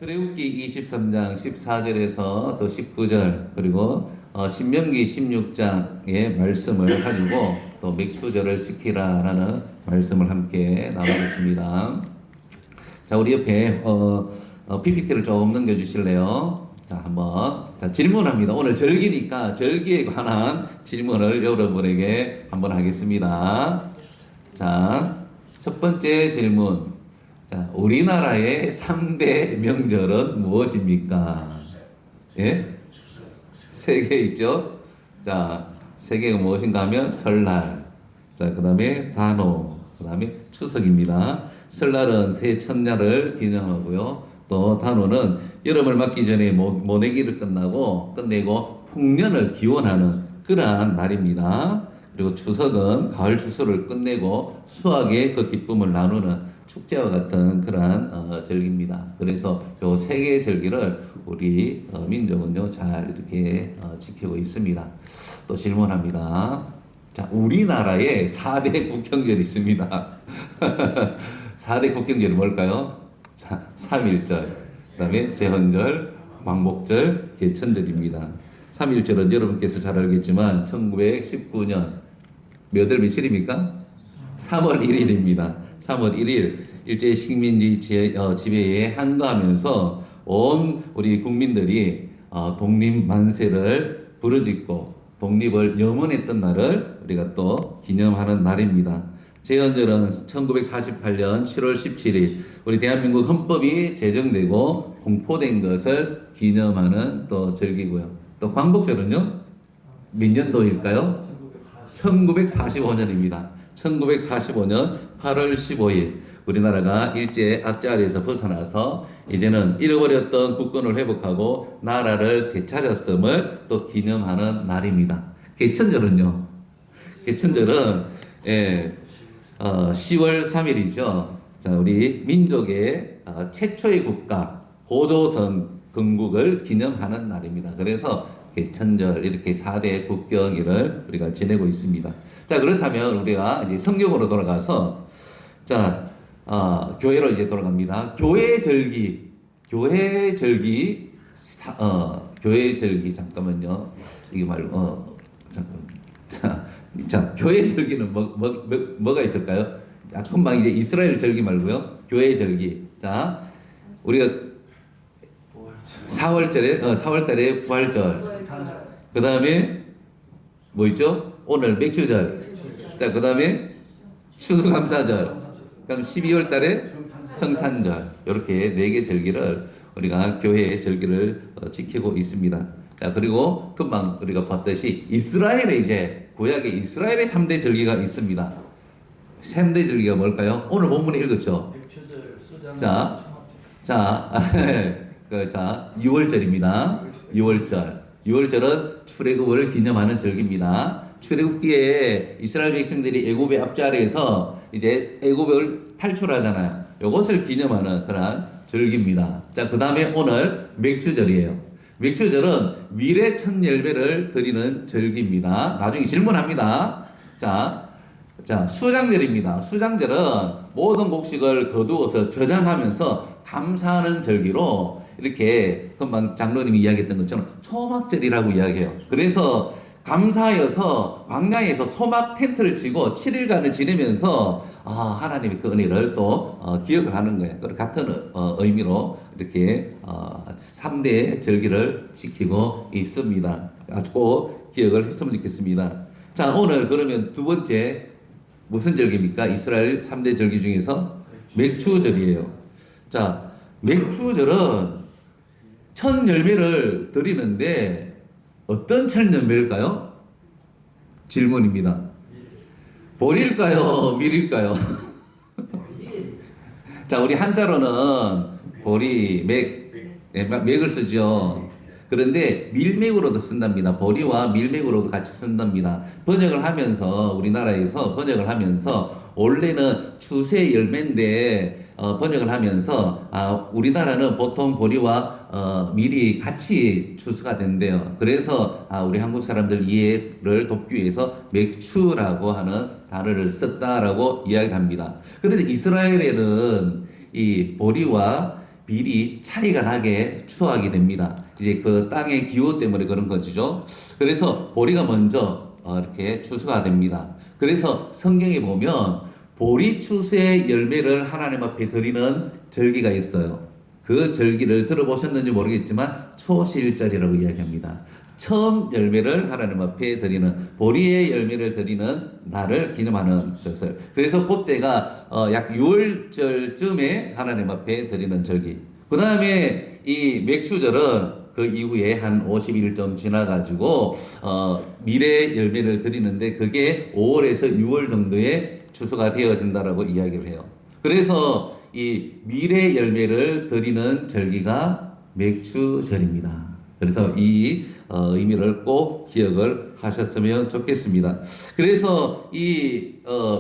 출애굽기 23장 14절에서 또 19절 그리고 신명기 16장의 말씀을 가지고 또 맥추절을 지키라라는 말씀을 함께 나누겠습니다. 자, 우리 옆에 PPT를 조금 넘겨주실래요? 자, 한번 질문합니다. 오늘 절기니까 절기에 관한 질문을 여러분에게 한번 하겠습니다. 자, 첫 번째 질문. 자, 우리나라의 3대 명절은 무엇입니까? 예? 세 개 있죠? 자, 세 개가 무엇인가 하면 설날, 자, 그 다음에 단오, 그 다음에 추석입니다. 설날은 새 첫날을 기념하고요. 또 단오는 여름을 맞기 전에 모내기를 끝내고 풍년을 기원하는 그러한 날입니다. 그리고 추석은 가을 추수를 끝내고 수확의 그 기쁨을 나누는 축제와 같은 그러한 절기입니다. 그래서 요 세 개의 절기를 우리 민족은요 잘 이렇게 지키고 있습니다. 또 질문합니다. 자, 우리나라에 4대 국경절이 있습니다. 4대 국경절이 뭘까요? 자, 3.1절, 그 다음에 제헌절, 광복절, 개천절입니다. 3.1절은 여러분께서 잘 알겠지만 1919년 몇 월 며칠입니까? 3월 1일입니다. 3월 1일 일제 식민지 지배에 항거하면서 온 우리 국민들이 독립 만세를 부르짖고 독립을 염원했던 날을 우리가 또 기념하는 날입니다. 제헌절은 1948년 7월 17일 우리 대한민국 헌법이 제정되고 공포된 것을 기념하는 또 절기고요. 또 광복절은요? 몇 년도일까요? 1945년입니다. 1945년 8월 15일 우리나라가 일제 압제 아래에서 벗어나서 이제는 잃어버렸던 국권을 회복하고 나라를 되찾았음을 또 기념하는 날입니다. 개천절은요. 개천절은 10월 3일이죠. 자, 우리 민족의 최초의 국가 고조선 건국을 기념하는 날입니다. 그래서 개천절 이렇게 4대 국경일을 우리가 지내고 있습니다. 자, 그렇다면 우리가 이제 성경으로 돌아가서 자, 교회로 이제 돌아갑니다. 교회 절기 잠깐만요. 이게 말고 잠깐. 자, 교회 절기는 뭐가 있을까요? 자, 금방 이제 이스라엘 절기 말고요. 교회 절기. 자, 우리가 4월달에 부활절. 그 다음에 뭐 있죠? 오늘 맥주절. 자, 그 다음에 추수감사절. 그럼 12월달에 성탄절. 이렇게 4개 절기를 우리가 교회의 절기를 지키고 있습니다. 자, 그리고 금방 우리가 봤듯이 이스라엘에 이제 구약의 이스라엘의 3대 절기가 있습니다. 3대 절기가 뭘까요? 오늘 본문에 읽었죠. 자, 6월절입니다. 6월절은 출애굽을 기념하는 절기입니다. 출애굽기에 이스라엘 백성들이 애굽의 압제 아래에서 이제 애굽을 탈출하잖아요. 이것을 기념하는 그런 절기입니다. 자, 그 다음에 오늘 맥주절이에요. 맥주절은 미래 첫 열매를 드리는 절기입니다. 나중에 질문합니다. 자, 수장절입니다. 수장절은 모든 곡식을 거두어서 저장하면서 감사하는 절기로 이렇게 금방 장로님이 이야기했던 것처럼 초막절이라고 이야기해요. 그래서 감사하여서 광야에서 초막 텐트를 치고 7일간을 지내면서 하나님의 그 은혜를 또 기억을 하는 거예요. 같은 의미로 이렇게 3대 절기를 지키고 있습니다. 아주 꼭 기억을 했으면 좋겠습니다. 자, 오늘 그러면 두 번째 무슨 절기입니까? 이스라엘 3대 절기 중에서 맥추절이에요. 자, 맥추절은 첫 열매를 드리는데 어떤 첫 열매일까요? 질문입니다. 보리일까요? 밀일까요? 자, 우리 한자로는 보리, 맥을 쓰죠. 그런데 밀맥으로도 쓴답니다. 보리와 밀맥으로도 같이 쓴답니다. 우리나라에서 번역을 하면서 원래는 추세 열매인데 번역을 하면서 우리나라는 보통 보리와 밀이 같이 추수가 된대요. 그래서 우리 한국 사람들 이해를 돕기 위해서 맥추라고 하는 단어를 썼다라고 이야기를 합니다. 그런데 이스라엘에는 이 보리와 비리 차이가 나게 추하게 됩니다. 이제 그 땅의 기후 때문에 그런 거죠. 그래서 보리가 먼저 이렇게 추수가 됩니다. 그래서 성경에 보면 보리 추수의 열매를 하나님 앞에 드리는 절기가 있어요. 그 절기를 들어보셨는지 모르겠지만 초실절이라고 이야기합니다. 처음 열매를 하나님 앞에 드리는 보리의 열매를 드리는 날을 기념하는 것을, 그래서 그때가 약 6월절쯤에 하나님 앞에 드리는 절기. 그 다음에 이 맥추절은 그 이후에 한 50일쯤 지나가지고 미래 열매를 드리는데 그게 5월에서 6월 정도에 추수가 되어진다라고 이야기를 해요. 그래서 이 미래 열매를 드리는 절기가 맥추절입니다. 그래서 이 의미를 꼭 기억을 하셨으면 좋겠습니다. 그래서 이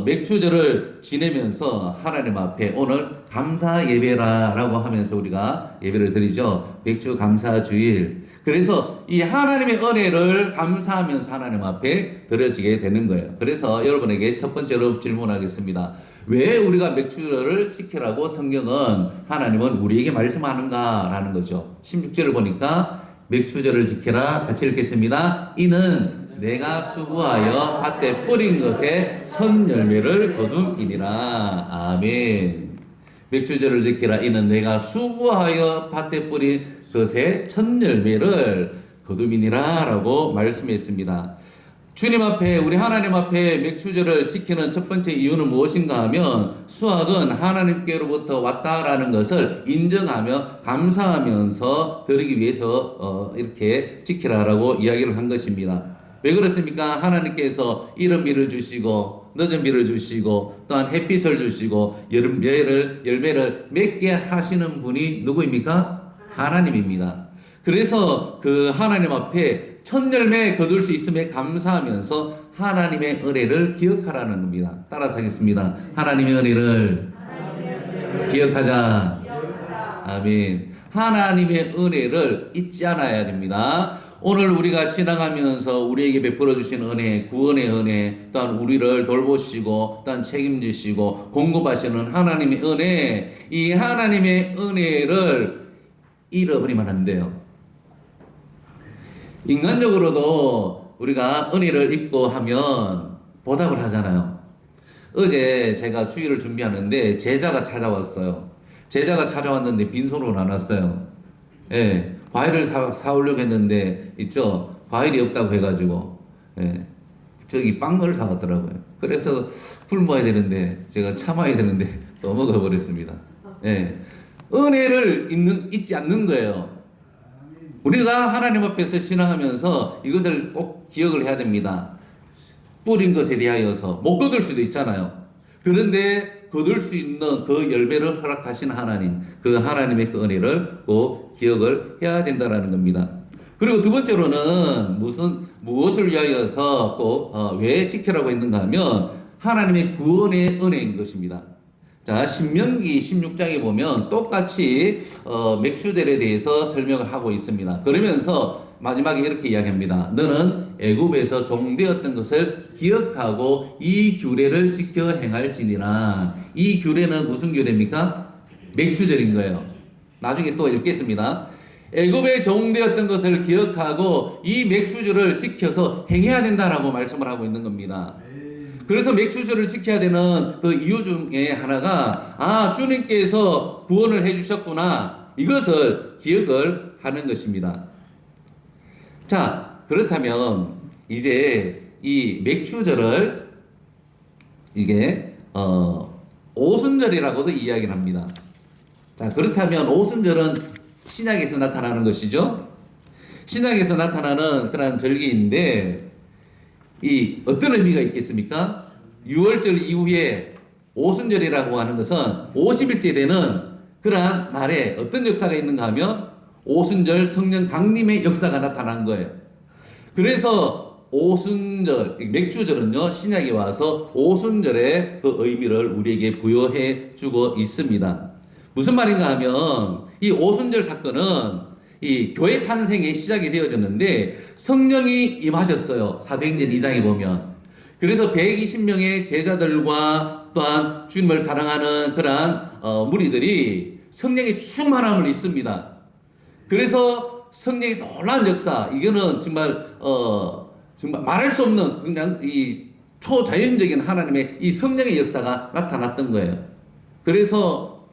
맥추절을 지내면서 하나님 앞에 오늘 감사 예배라고 하면서 우리가 예배를 드리죠. 맥주 감사 주일. 그래서 이 하나님의 은혜를 감사하면서 하나님 앞에 드려지게 되는 거예요. 그래서 여러분에게 첫 번째로 질문하겠습니다. 왜 우리가 맥주절을 지키라고 성경은 하나님은 우리에게 말씀하는가라는 거죠. 16절을 보니까 맥추절을 지켜라. 같이 읽겠습니다. 이는 내가 수고하여 밭에 뿌린 것에 첫 열매를 거둠이니라. 아멘. 맥추절을 지키라. 이는 내가 수고하여 밭에 뿌린 것에 첫 열매를 거둠이니라 라고 말씀했습니다. 주님 앞에, 우리 하나님 앞에 맥추절을 지키는 첫 번째 이유는 무엇인가 하면 수확은 하나님께로부터 왔다라는 것을 인정하며 감사하면서 드리기 위해서 이렇게 지키라라고 이야기를 한 것입니다. 왜 그렇습니까? 하나님께서 이른 비를 주시고 늦은 비를 주시고 또한 햇빛을 주시고 열매를 맺게 하시는 분이 누구입니까? 하나님입니다. 그래서 그 하나님 앞에 첫 열매 거둘 수 있음에 감사하면서 하나님의 은혜를 기억하라는 겁니다. 따라서 하겠습니다. 하나님의 은혜를 기억하자. 아멘. 하나님의 은혜를 잊지 않아야 됩니다. 오늘 우리가 신앙하면서 우리에게 베풀어 주신 은혜, 구원의 은혜, 또한 우리를 돌보시고 또한 책임지시고 공급하시는 하나님의 은혜, 이 하나님의 은혜를 잃어버리면 안 돼요. 인간적으로도 우리가 은혜를 입고 하면 보답을 하잖아요. 어제 제가 주일을 준비하는데 제자가 찾아왔어요. 제자가 찾아왔는데 빈손으로 안 왔어요. 예, 과일을 사오려고 했는데 있죠. 과일이 없다고 해가지고 저기 빵을 사왔더라고요. 그래서 굶어야 되는데 제가 참아야 되는데 또 먹어버렸습니다. 은혜를 잊지 않는 거예요. 우리가 하나님 앞에서 신앙하면서 이것을 꼭 기억을 해야 됩니다. 뿌린 것에 대하여서 못 거둘 수도 있잖아요. 그런데 거둘 수 있는 그 열매를 허락하신 하나님, 그 하나님의 그 은혜를 꼭 기억을 해야 된다는 겁니다. 그리고 두 번째로는 무엇을 위하여서 꼭 왜 지키라고 했는가 하면 하나님의 구원의 은혜인 것입니다. 자, 신명기 16장에 보면 똑같이 맥추절에 대해서 설명을 하고 있습니다. 그러면서 마지막에 이렇게 이야기합니다. 너는 애굽에서 종되었던 것을 기억하고 이 규례를 지켜 행할지니라. 이 규례는 무슨 규례입니까? 맥추절인 거예요. 나중에 또 읽겠습니다. 애굽에 종되었던 것을 기억하고 이 맥추절을 지켜서 행해야 된다라고 말씀을 하고 있는 겁니다. 그래서 맥추절을 지켜야 되는 그 이유 중에 하나가 주님께서 구원을 해주셨구나, 이것을 기억을 하는 것입니다. 자, 그렇다면 이제 이 맥추절을 이게 오순절이라고도 이야기를 합니다. 자, 그렇다면 오순절은 신약에서 나타나는 것이죠. 신약에서 나타나는 그런 절기인데 이 어떤 의미가 있겠습니까? 6월절 이후에 오순절이라고 하는 것은 50일째 되는 그러한 날에 어떤 역사가 있는가 하면 오순절 성령 강림의 역사가 나타난 거예요. 그래서 오순절, 맥주절은요, 신약에 와서 오순절의 그 의미를 우리에게 부여해 주고 있습니다. 무슨 말인가 하면 이 오순절 사건은 이 교회 탄생의 시작이 되어졌는데 성령이 임하셨어요. 사도행전 2장에 보면. 그래서 120명의 제자들과 또한 주님을 사랑하는 그러한 무리들이 성령의 충만함을 있습니다. 그래서 성령의 놀라운 역사, 이거는 정말 말할 수 없는 그냥 이 초자연적인 하나님의 이 성령의 역사가 나타났던 거예요. 그래서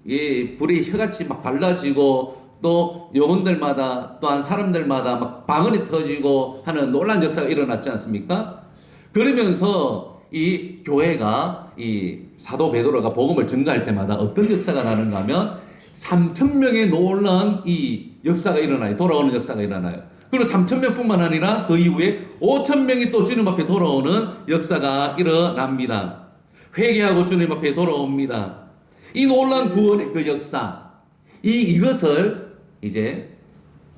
이 불이 혀같이 막 갈라지고 또 영혼들마다 또한 사람들마다 막 방언이 터지고 하는 놀라운 역사가 일어났지 않습니까? 그러면서 이 교회가 이 사도 베드로가 복음을 전가할 때마다 어떤 역사가 나는가 하면 3,000명의 놀라운 이 역사가 일어나요. 돌아오는 역사가 일어나요. 그리고 3,000명뿐만 아니라 그 이후에 5,000명이 또 주님 앞에 돌아오는 역사가 일어납니다. 회개하고 주님 앞에 돌아옵니다. 이 놀라운 구원의 그 역사, 이것을 이제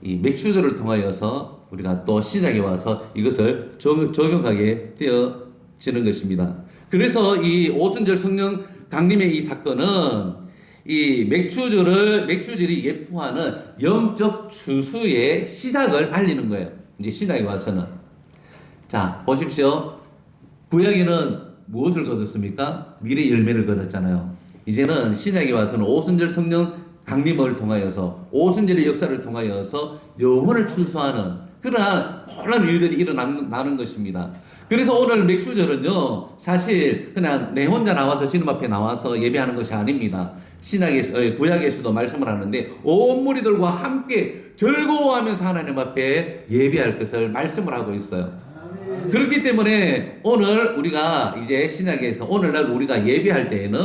이 맥추절을 통하여서 우리가 또 시작에 와서 이것을 적용하게 되어지는 것입니다. 그래서 이 오순절 성령 강림의 이 사건은 이 맥추절이 예표하는 영적 추수의 시작을 알리는 거예요. 이제 시작에 와서는. 자, 보십시오. 구약에는 무엇을 거뒀습니까? 미래 열매를 거뒀잖아요. 이제는 신약에 와서는 오순절 성령 강림을 통하여서 오순절의 역사를 통하여서 영혼을 추수하는 그러한 놀라운 일들이 일어나는 것입니다. 그래서 오늘 맥추절은요, 사실 그냥 내 혼자 나와서 주님 앞에 나와서 예배하는 것이 아닙니다. 구약에서도 말씀을 하는데 온 무리들과 함께 즐거워하면서 하나님 앞에 예배할 것을 말씀을 하고 있어요. 그렇기 때문에 오늘 우리가 이제 신약에서 오늘날 우리가 예배할 때에는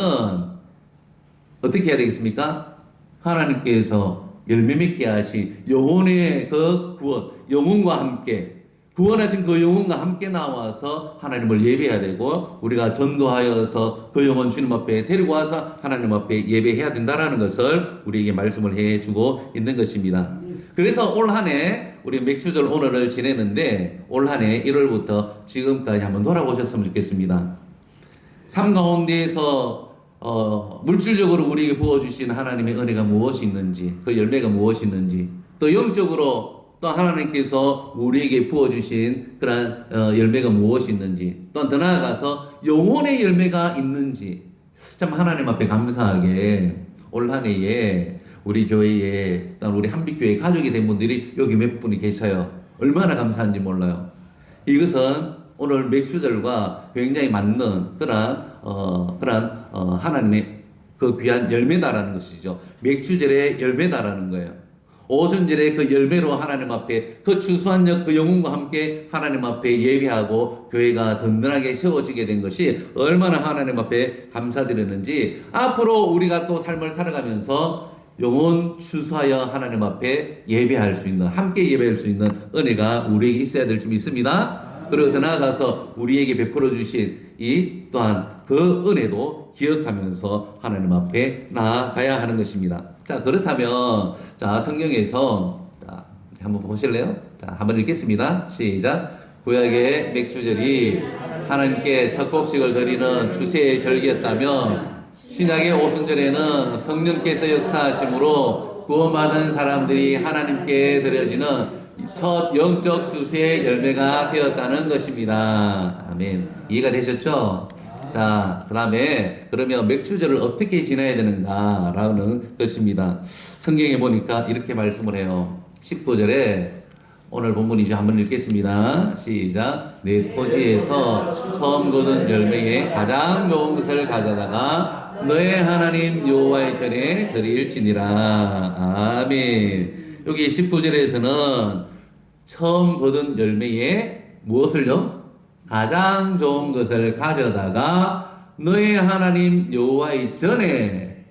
어떻게 해야 되겠습니까? 하나님께서 열매 맺게 하신 영혼의 그 구원, 영혼과 함께 구원하신 그 영혼과 함께 나와서 하나님을 예배해야 되고 우리가 전도하여서 그 영혼 주님 앞에 데리고 와서 하나님 앞에 예배해야 된다라는 것을 우리에게 말씀을 해주고 있는 것입니다. 그래서 올 한 해 우리 맥추절 오늘을 지내는데 올 한 해 1월부터 지금까지 한번 돌아보셨으면 좋겠습니다. 삶 가운데에서 물질적으로 우리에게 부어주신 하나님의 은혜가 무엇이 있는지, 그 열매가 무엇이 있는지, 또 영적으로 또 하나님께서 우리에게 부어주신 그런 열매가 무엇이 있는지, 또 더 나아가서 영혼의 열매가 있는지, 참 하나님 앞에 감사하게 올 한 해에 우리 교회에, 또 우리 한빛교회 가족이 된 분들이 여기 몇 분이 계셔요. 얼마나 감사한지 몰라요. 이것은 오늘 맥추절과 굉장히 맞는 그런 하나님의 그 귀한 열매다라는 것이죠. 맥추절의 열매다라는 거예요. 오순절의 그 열매로 하나님 앞에 그 추수한 그 영혼과 함께 하나님 앞에 예배하고 교회가 든든하게 세워지게 된 것이 얼마나 하나님 앞에 감사드리는지 앞으로 우리가 또 삶을 살아가면서 영혼 추수하여 하나님 앞에 예배할 수 있는, 함께 예배할 수 있는 은혜가 우리에게 있어야 될 줄 믿습니다. 그리고 더 나아가서 우리에게 베풀어 주신 이 또한 그 은혜도 기억하면서 하나님 앞에 나아가야 하는 것입니다. 자, 그렇다면 자, 성경에서 자, 한번 보실래요? 자, 한번 읽겠습니다. 시작. 구약의 맥추절이 하나님께 첫 곡식을 드리는 추세의 절기였다면 신약의 오순절에는 성령께서 역사하심으로 구원받은 사람들이 하나님께 드려지는 첫 영적 추수의 열매가 되었다는 것입니다. 아멘. 이해가 되셨죠? 자, 그 다음에 그러면 맥추절을 어떻게 지내야 되는가라는 것입니다. 성경에 보니까 이렇게 말씀을 해요. 19절에 오늘 본문이죠. 한번 읽겠습니다. 시작. 내 토지에서 처음 거둔 열매에 가장 좋은 것을 가져다가 너의 하나님 여호와의 전에 드릴지니라. 아멘. 여기 19절에서는 처음 거둔 열매에 무엇을요? 가장 좋은 것을 가져다가 너의 하나님 여호와의 전에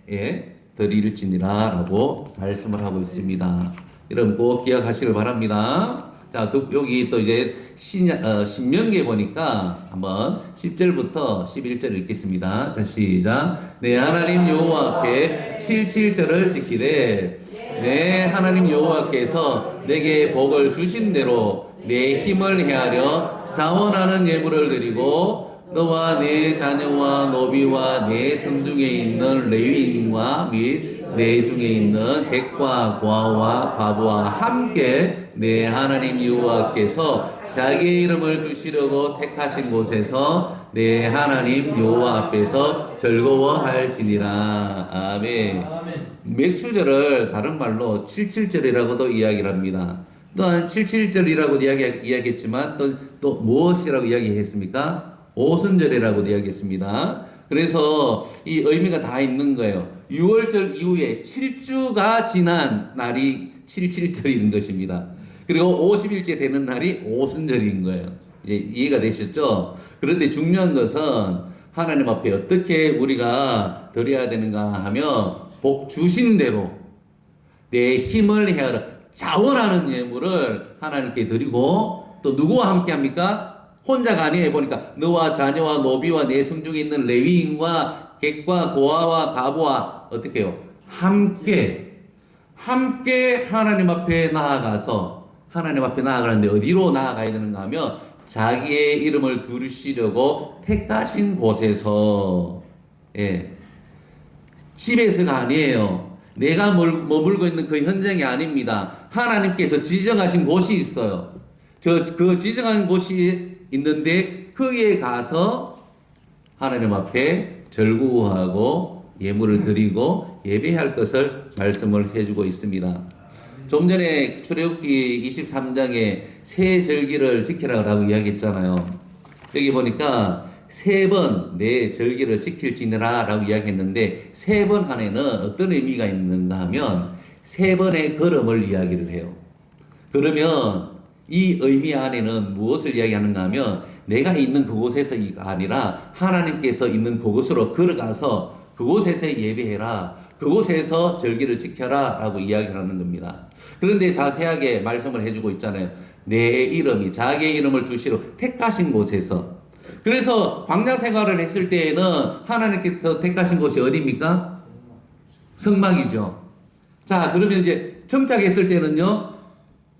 드릴지니라 라고 말씀을 하고 있습니다. 여러분 꼭 기억하시길 바랍니다. 자, 여기 또 이제 신명기에 보니까 한번 10절부터 11절 읽겠습니다. 자, 시작. 내 하나님 여호와 앞에 77절을 지키되 내 하나님 여호와께서 내게 복을 주신 대로 내 힘을 헤아려 자원하는 예물을 드리고 너와 내 자녀와 노비와 내 성중에 있는 레위인과 및 내 중에 있는 객과 고아와 과부와 함께 내 하나님 여호와께서 자기의 이름을 주시려고 택하신 곳에서 내 하나님 여호와 앞에서 즐거워할지니라. 아멘. 맥추절을 다른 말로 77절이라고도 이야기를 합니다. 또한 77절이라고 이야기했지만 또 무엇이라고 이야기했습니까? 오순절이라고 이야기했습니다. 그래서 이 의미가 다 있는 거예요. 6월절 이후에 7주가 지난 날이 77절인 것입니다. 그리고 50일째 되는 날이 오순절인 거예요. 이제 이해가 되셨죠? 그런데 중요한 것은 하나님 앞에 어떻게 우리가 드려야 되는가 하면 복 주신 대로 내 힘을 헤아려 자원하는 예물을 하나님께 드리고 또 누구와 함께 합니까? 혼자가 아니에요. 보니까 너와 자녀와 노비와 내 성중에 있는 레위인과 객과 고아와 가부와 어떻게 해요? 함께 하나님 앞에 나아가서 하나님 앞에 나아가는데 어디로 나아가야 되는가 하면 자기의 이름을 두르시려고 택하신 곳에서, 예, 집에서가 아니에요. 내가 머물고 있는 그 현장이 아닙니다. 하나님께서 지정하신 곳이 있어요. 그 지정한 곳이 있는데 거기에 가서 하나님 앞에 절구하고 예물을 드리고 예배할 것을 말씀을 해주고 있습니다. 좀 전에 출애굽기 23장에 새 절기를 지키라고 이야기했잖아요. 여기 보니까 3번 내 절기를 지킬지니라 라고 이야기했는데 3번 안에는 어떤 의미가 있는가 하면 3번의 걸음을 이야기를 해요. 그러면 이 의미 안에는 무엇을 이야기하는가 하면 내가 있는 그곳에서가 아니라 하나님께서 있는 그곳으로 걸어가서 그곳에서 예배해라. 그곳에서 절기를 지켜라 라고 이야기를 하는 겁니다. 그런데 자세하게 말씀을 해주고 있잖아요. 내 이름이 자기의 이름을 두시로 택하신 곳에서. 그래서 광야 생활을 했을 때에는 하나님께서 택하신 곳이 어디입니까? 성막이죠. 자, 그러면 이제 정착했을 때는요,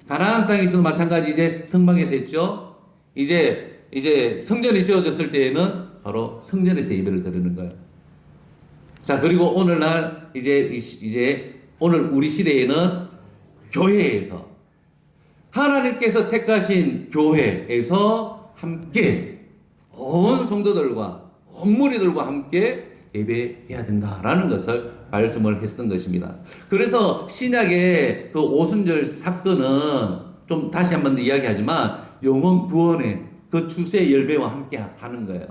가나안 땅에서도 마찬가지 이제 성막에서 했죠. 이제 성전이 지어졌을 때에는 바로 성전에서 예배를 드리는 거예요. 자, 그리고 오늘날 이제 오늘 우리 시대에는 교회에서 하나님께서 택하신 교회에서 함께 온 성도들과 온 무리들과 함께 예배해야 된다라는 것을 말씀을 했던 것입니다. 그래서 신약의 그 오순절 사건은 좀 다시 한번 이야기하지만 영혼 구원의 그 주세 열매와 함께 하는 거예요.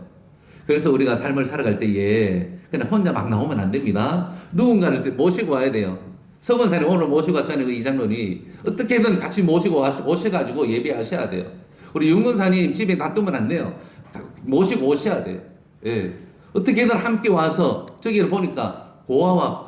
그래서 우리가 삶을 살아갈 때에 그냥 혼자 막 나오면 안 됩니다. 누군가를 모시고 와야 돼요. 서건사님 오늘 모시고 왔잖아요. 그 이장로니 어떻게든 같이 모셔가지고 예배하셔야 돼요. 우리 윤건사님 집에 놔두면 안 돼요. 모시고 오셔야 돼요. 예. 어떻게든 함께 와서 저기를 보니까 고아와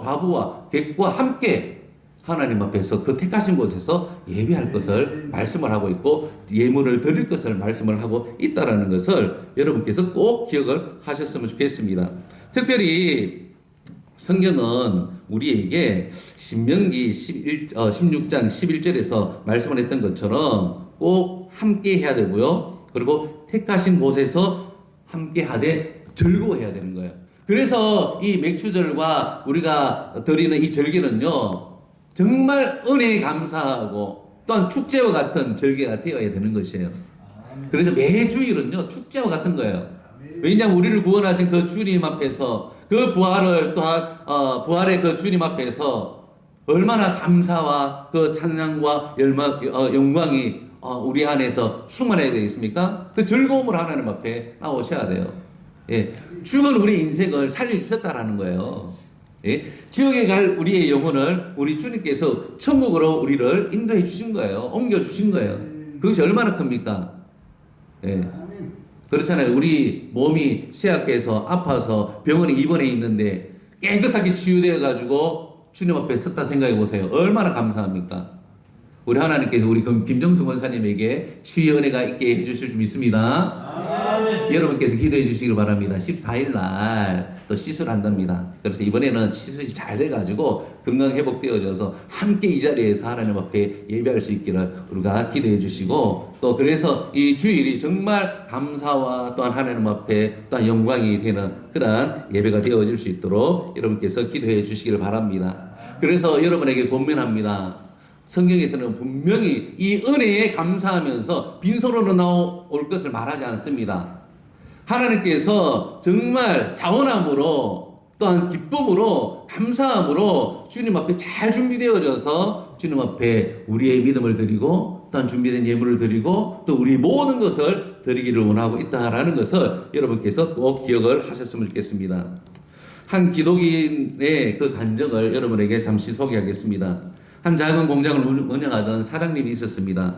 과부와 객과 함께 하나님 앞에서 그 택하신 곳에서 예배할 것을 말씀을 하고 있고 예물을 드릴 것을 말씀을 하고 있다라는 것을 여러분께서 꼭 기억을 하셨으면 좋겠습니다. 특별히 성경은 우리에게 신명기 16장 11절에서 말씀을 했던 것처럼 꼭 함께 해야 되고요. 그리고 택하신 곳에서 함께 하되 즐거워해야 되는 거예요. 그래서 이 맥추절과 우리가 드리는 이 절기는요, 정말 은혜에 감사하고 또한 축제와 같은 절기가 되어야 되는 것이에요. 그래서 매주일은요, 축제와 같은 거예요. 왜냐하면 우리를 구원하신 그 주님 앞에서 그 부활을 또한 부활의 그 주님 앞에서 얼마나 감사와 그 찬양과 영광이 우리 안에서 충만해야 되겠습니까? 그 즐거움을 하나님 앞에 나오셔야 돼요. 예, 죽은 우리 인생을 살려주셨다라는 거예요. 예, 지옥에 갈 우리의 영혼을 우리 주님께서 천국으로 우리를 인도해 주신 거예요. 옮겨 주신 거예요. 그것이 얼마나 큽니까? 예. 그렇잖아요. 우리 몸이 쇠약해서 아파서 병원에 입원해 있는데 깨끗하게 치유되어 가지고 주님 앞에 섰다 생각해 보세요. 얼마나 감사합니까? 우리 하나님께서 우리 김정수 권사님에게 치유의 은혜가 있게 해주실 줄 믿습니다. 여러분께서 기도해 주시길 바랍니다. 14일 날 또 시술한답니다. 그래서 이번에는 시술이 잘 돼가지고 건강 회복되어져서 함께 이 자리에서 하나님 앞에 예배할 수 있기를 우리가 기도해 주시고 또 그래서 이 주일이 정말 감사와 또한 하나님 앞에 또한 영광이 되는 그러한 예배가 되어질 수 있도록 여러분께서 기도해 주시길 바랍니다. 그래서 여러분에게 권면합니다. 성경에서는 분명히 이 은혜에 감사하면서 빈손으로 나올 것을 말하지 않습니다. 하나님께서 정말 자원함으로 또한 기쁨으로 감사함으로 주님 앞에 잘 준비되어져서 주님 앞에 우리의 믿음을 드리고 또한 준비된 예물을 드리고 또 우리 모든 것을 드리기를 원하고 있다라는 것을 여러분께서 꼭 기억을 하셨으면 좋겠습니다. 한 기독인의 그 간증을 여러분에게 잠시 소개하겠습니다. 한 작은 공장을 운영하던 사장님이 있었습니다.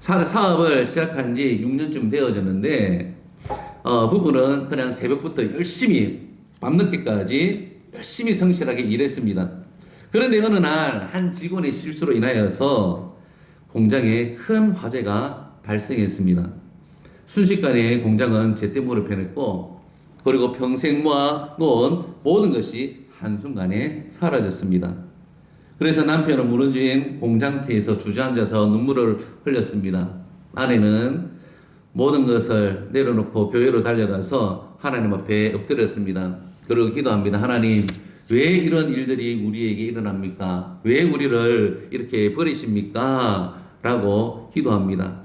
사업을 시작한 지 6년쯤 되어졌는데 부부는 그냥 새벽부터 열심히 밤늦게까지 열심히 성실하게 일했습니다. 그런데 어느 날 한 직원의 실수로 인하여서 공장에 큰 화재가 발생했습니다. 순식간에 공장은 제때 물을 편했고 그리고 평생 모아놓은 모든 것이 한순간에 사라졌습니다. 그래서 남편은 무너진 공장터에서 주저앉아서 눈물을 흘렸습니다. 아내는 모든 것을 내려놓고 교회로 달려가서 하나님 앞에 엎드렸습니다. 그리고 기도합니다. 하나님, 왜 이런 일들이 우리에게 일어납니까? 왜 우리를 이렇게 버리십니까? 라고 기도합니다.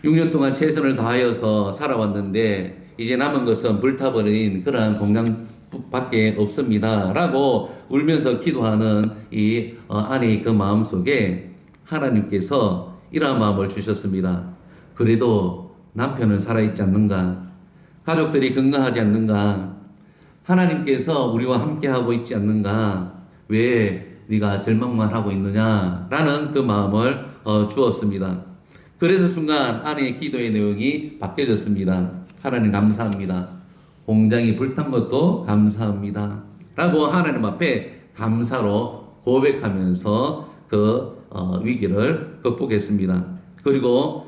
6년 동안 최선을 다하여서 살아왔는데 이제 남은 것은 불타버린 그러한 공장밖에 없습니다. 라고 울면서 기도하는 이 아내의 그 마음속에 하나님께서 이러한 마음을 주셨습니다. 그래도 남편은 살아있지 않는가? 가족들이 건강하지 않는가? 하나님께서 우리와 함께하고 있지 않는가? 왜 네가 절망만 하고 있느냐? 라는 그 마음을 주었습니다. 그래서 순간 아내의 기도의 내용이 바뀌어졌습니다. 하나님 감사합니다. 공장이 불탄 것도 감사합니다. 라고 하나님 앞에 감사로 고백하면서 그 위기를 극복했습니다. 그리고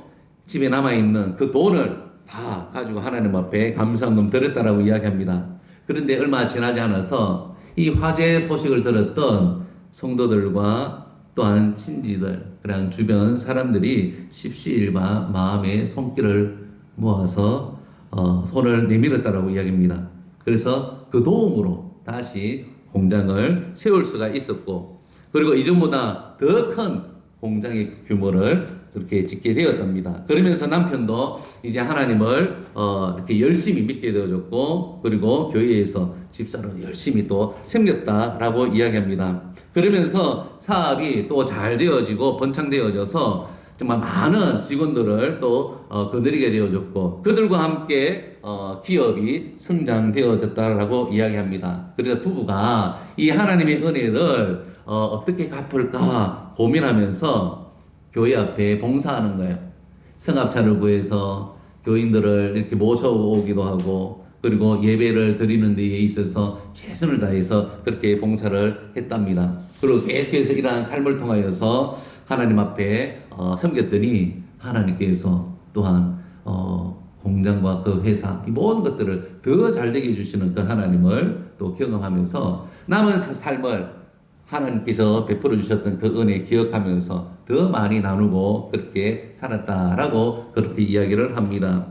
집에 남아있는 그 돈을 다 가지고 하나님 앞에 감사함 드렸다라고 이야기합니다. 그런데 얼마 지나지 않아서 이 화재 소식을 들었던 성도들과 또한 친지들, 그냥 주변 사람들이 십시일반 마음의 손길을 모아서 손을 내밀었다라고 이야기합니다. 그래서 그 도움으로 다시 공장을 세울 수가 있었고, 그리고 이전보다 더 큰 공장의 규모를 그렇게 짓게 되었답니다. 그러면서 남편도 이제 하나님을 이렇게 열심히 믿게 되어졌고, 그리고 교회에서 집사로 열심히 또 섬겼다라고 이야기합니다. 그러면서 사업이 또 잘 되어지고 번창되어져서 정말 많은 직원들을 또 거느리게 되어졌고 그들과 함께 기업이 성장되어졌다라고 이야기합니다. 그래서 부부가 이 하나님의 은혜를 어떻게 갚을까 고민하면서 교회 앞에 봉사하는 거예요. 성합차를 구해서 교인들을 이렇게 모셔오기도 하고 그리고 예배를 드리는 데에 있어서 최선을 다해서 그렇게 봉사를 했답니다. 그리고 계속해서 이러한 삶을 통하여서 하나님 앞에 섬겼더니 하나님께서 또한 공장과 그 회사 이 모든 것들을 더 잘되게 해주시는 그 하나님을 또 경험하면서 남은 삶을 하나님께서 베풀어 주셨던 그 은혜 기억하면서 더 많이 나누고 그렇게 살았다라고 그렇게 이야기를 합니다.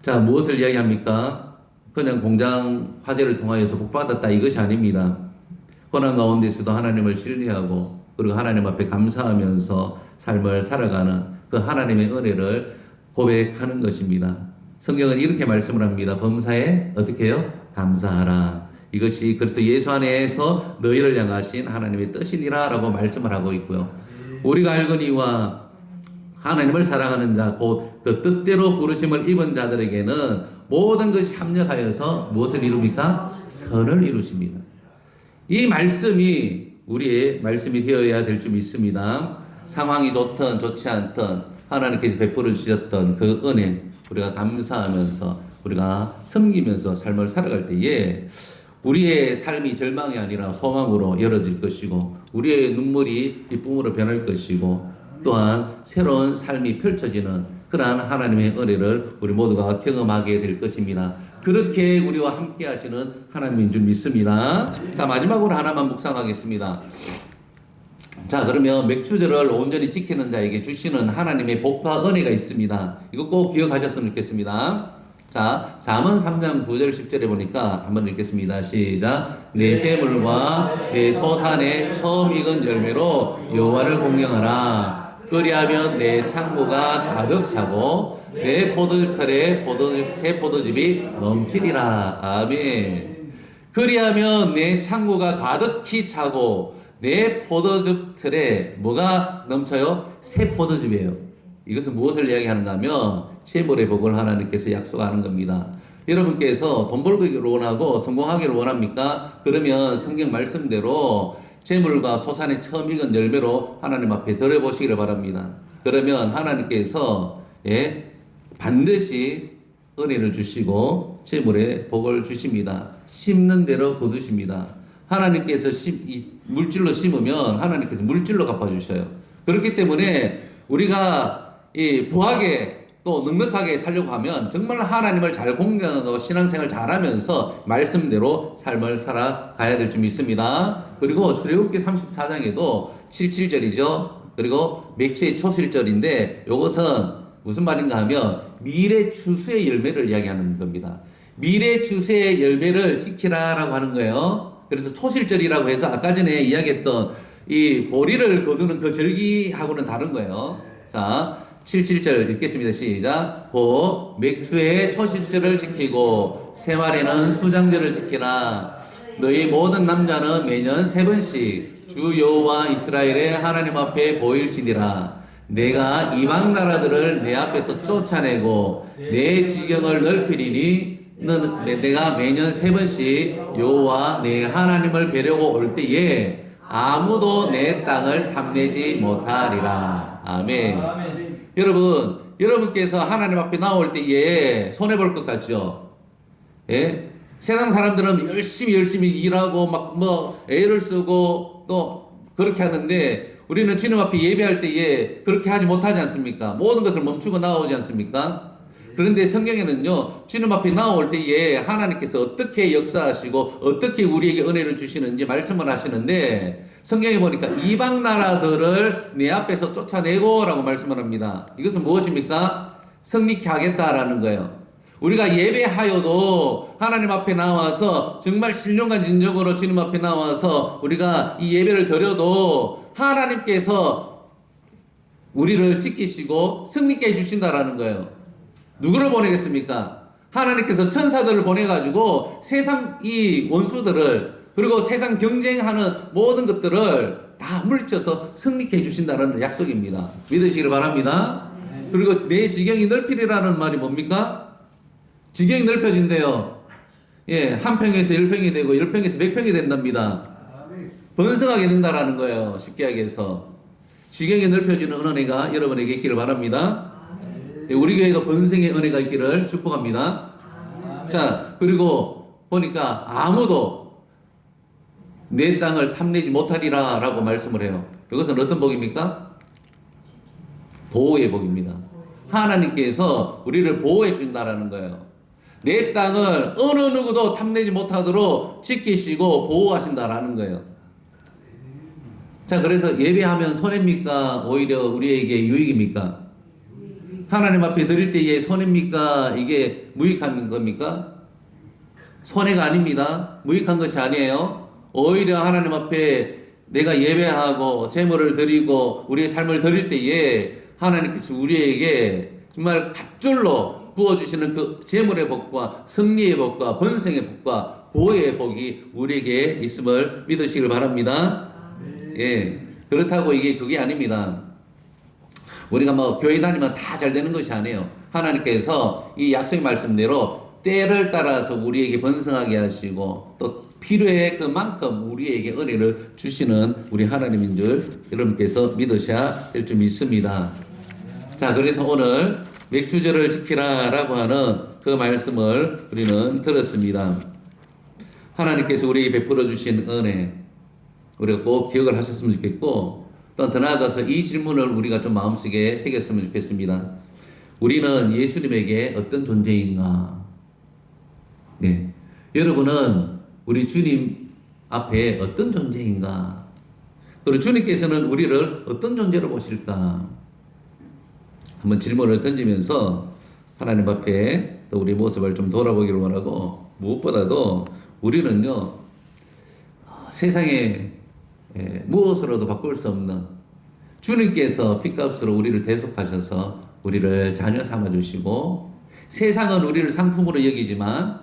자, 무엇을 이야기합니까? 그냥 공장 화재를 통하여서 복받았다 이것이 아닙니다. 고난 가운데서도 하나님을 신뢰하고 그리고 하나님 앞에 감사하면서 삶을 살아가는 그 하나님의 은혜를 고백하는 것입니다. 성경은 이렇게 말씀을 합니다. 범사에 어떻게 해요? 감사하라. 이것이 그래서 예수 안에서 너희를 향하신 하나님의 뜻이니라 라고 말씀을 하고 있고요. 우리가 알거니와 하나님을 사랑하는 자, 곧 그 뜻대로 부르심을 입은 자들에게는 모든 것이 합력하여서 무엇을 이룹니까? 선을 이루십니다. 이 말씀이 우리의 말씀이 되어야 될 줄 믿습니다. 상황이 좋든 좋지 않든 하나님께서 베풀어 주셨던 그 은혜 우리가 감사하면서 우리가 섬기면서 삶을 살아갈 때에 우리의 삶이 절망이 아니라 소망으로 열어질 것이고 우리의 눈물이 기쁨으로 변할 것이고 또한 새로운 삶이 펼쳐지는 그러한 하나님의 은혜를 우리 모두가 경험하게 될 것입니다. 그렇게 우리와 함께 하시는 하나님인 줄 믿습니다. 자, 마지막으로 하나만 묵상하겠습니다. 자, 그러면 맥추절을 온전히 지키는 자에게 주시는 하나님의 복과 은혜가 있습니다. 이거 꼭 기억하셨으면 좋겠습니다. 자, 잠언 3장 9절 10절에 보니까 한번 읽겠습니다. 시작. 내 재물과 내 소산의 처음 익은 열매로 여호와를 공경하라. 그리하면 내 창고가 가득 차고 내 포도털에 새 포도즙이 넘치리라. 아멘. 그리하면 내 창고가 가득히 차고 내 포도즙 틀에 뭐가 넘쳐요? 새 포도즙이에요. 이것은 무엇을 이야기하는가 하면 재물의 복을 하나님께서 약속하는 겁니다. 여러분께서 돈 벌기를 원하고 성공하기를 원합니까? 그러면 성경 말씀대로 재물과 소산의 처음 익은 열매로 하나님 앞에 드려보시기를 바랍니다. 그러면 하나님께서 반드시 은혜를 주시고 재물의 복을 주십니다. 심는 대로 거두십니다. 하나님께서 물질로 심으면 하나님께서 물질로 갚아주셔요. 그렇기 때문에 우리가 부하게 또 넉넉하게 살려고 하면 정말 하나님을 잘 공경하고 신앙생활 잘하면서 말씀대로 삶을 살아가야 될 줄 믿습니다. 그리고 출애굽기 34장에도 77절이죠. 그리고 맥주의 초실절인데 이것은 무슨 말인가 하면 미래 추수의 열매를 이야기하는 겁니다. 미래 추수의 열매를 지키라라고 하는 거예요. 그래서 초실절이라고 해서 아까 전에 이야기했던 이 보리를 거두는 그 절기하고는 다른 거예요. 자, 77절 읽겠습니다. 시작. 곧 맥주의 초실절을 지키고 새말에는 수장절을 지키라. 너희 모든 남자는 매년 3번씩 주 여호와 이스라엘의 하나님 앞에 보일지니라. 내가 이방 나라들을 내 앞에서 쫓아내고 내 지경을 넓히리니 내가 매년 3번씩 여호와 내 하나님을 뵈려고 올 때에 아무도 내 땅을 탐내지 못하리라. 아멘. 여러분께서 하나님 앞에 나올 때에 손해볼 것 같죠? 예? 세상 사람들은 열심히 일하고 애를 쓰고 또 그렇게 하는데 우리는 주님 앞에 예배할 때에 그렇게 하지 못하지 않습니까? 모든 것을 멈추고 나오지 않습니까? 그런데 성경에는요, 주님 앞에 나올 때에 하나님께서 어떻게 역사하시고 어떻게 우리에게 은혜를 주시는지 말씀을 하시는데 성경에 보니까 이방 나라들을 내 앞에서 쫓아내고 라고 말씀을 합니다. 이것은 무엇입니까? 성립케 하겠다라는 거예요. 우리가 예배하여도 하나님 앞에 나와서 정말 신령과 진정으로 주님 앞에 나와서 우리가 이 예배를 드려도 하나님께서 우리를 지키시고 승리케 해주신다라는 거예요. 누구를 보내겠습니까? 하나님께서 천사들을 보내가지고 세상 이 원수들을 그리고 세상 경쟁하는 모든 것들을 다 물리쳐서 승리케 해주신다는 약속입니다. 믿으시길 바랍니다. 그리고 내 지경이 넓히리라는 말이 뭡니까? 지경이 넓혀진대요. 예, 한 평에서 10평이 되고 10평에서 100평이 된답니다. 번성하게 된다라는 거예요. 쉽게 얘기해서. 지경이 넓혀지는 은혜가 여러분에게 있기를 바랍니다. 예, 우리 교회가 번성의 은혜가 있기를 축복합니다. 자, 그리고 보니까 아무도 내 땅을 탐내지 못하리라 라고 말씀을 해요. 이것은 어떤 복입니까? 보호의 복입니다. 하나님께서 우리를 보호해 준다라는 거예요. 내 땅을 어느 누구도 탐내지 못하도록 지키시고 보호하신다라는 거예요. 자, 그래서 예배하면 손해입니까? 오히려 우리에게 유익입니까? 하나님 앞에 드릴 때에 손해입니까? 이게 무익한 겁니까? 손해가 아닙니다. 무익한 것이 아니에요. 오히려 하나님 앞에 내가 예배하고 제물을 드리고 우리의 삶을 드릴 때에 하나님께서 우리에게 정말 갑절로 부어주시는 그 재물의 복과 승리의 복과 번성의 복과 보호의 복이 우리에게 있음을 믿으시길 바랍니다. 예, 그렇다고 그게 아닙니다. 우리가 교회 다니면 다 잘 되는 것이 아니에요. 하나님께서 이 약속의 말씀대로 때를 따라서 우리에게 번성하게 하시고 또 필요에 그만큼 우리에게 은혜를 주시는 우리 하나님인 줄 여러분께서 믿으셔야 될 줄 믿습니다. 자, 그래서 오늘 맥주절을 지키라라고 하는 그 말씀을 우리는 들었습니다. 하나님께서 우리에게 베풀어 주신 은혜 우리가 꼭 기억을 하셨으면 좋겠고 또 더 나아가서 이 질문을 우리가 좀 마음속에 새겼으면 좋겠습니다. 우리는 예수님에게 어떤 존재인가? 네, 여러분은 우리 주님 앞에 어떤 존재인가? 그리고 주님께서는 우리를 어떤 존재로 보실까? 한번 질문을 던지면서 하나님 앞에 또 우리 모습을 좀 돌아보기를 원하고 무엇보다도 우리는요 세상에 무엇으로도 바꿀 수 없는 주님께서 핏값으로 우리를 대속하셔서 우리를 자녀 삼아 주시고 세상은 우리를 상품으로 여기지만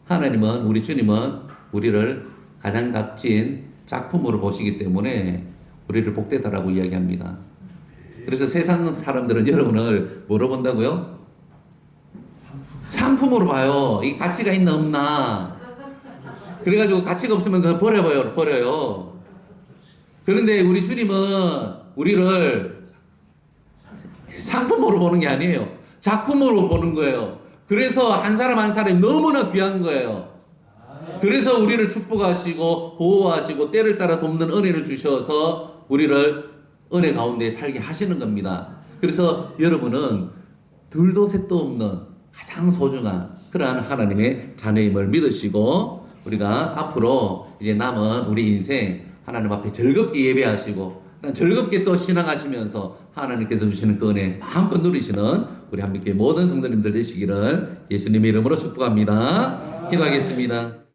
하나님은 우리 주님은 우리를 가장 값진 작품으로 보시기 때문에 우리를 복되다라고 이야기합니다. 그래서 세상 사람들은 여러분을 뭐로 본다고요? 상품으로 봐요. 이 가치가 있나 없나. 그래가지고 가치가 없으면 그냥 버려요. 그런데 우리 주님은 우리를 상품으로 보는 게 아니에요. 작품으로 보는 거예요. 그래서 한 사람 한 사람이 너무나 귀한 거예요. 그래서 우리를 축복하시고 보호하시고 때를 따라 돕는 은혜를 주셔서 우리를 은혜 가운데 살게 하시는 겁니다. 그래서 여러분은 둘도 셋도 없는 가장 소중한 그러한 하나님의 자녀임을 믿으시고 우리가 앞으로 이제 남은 우리 인생 하나님 앞에 즐겁게 예배하시고 즐겁게 또 신앙하시면서 하나님께서 주시는 그 은혜 마음껏 누리시는 우리 함께 모든 성도님들 되시기를 예수님의 이름으로 축복합니다. 기도하겠습니다.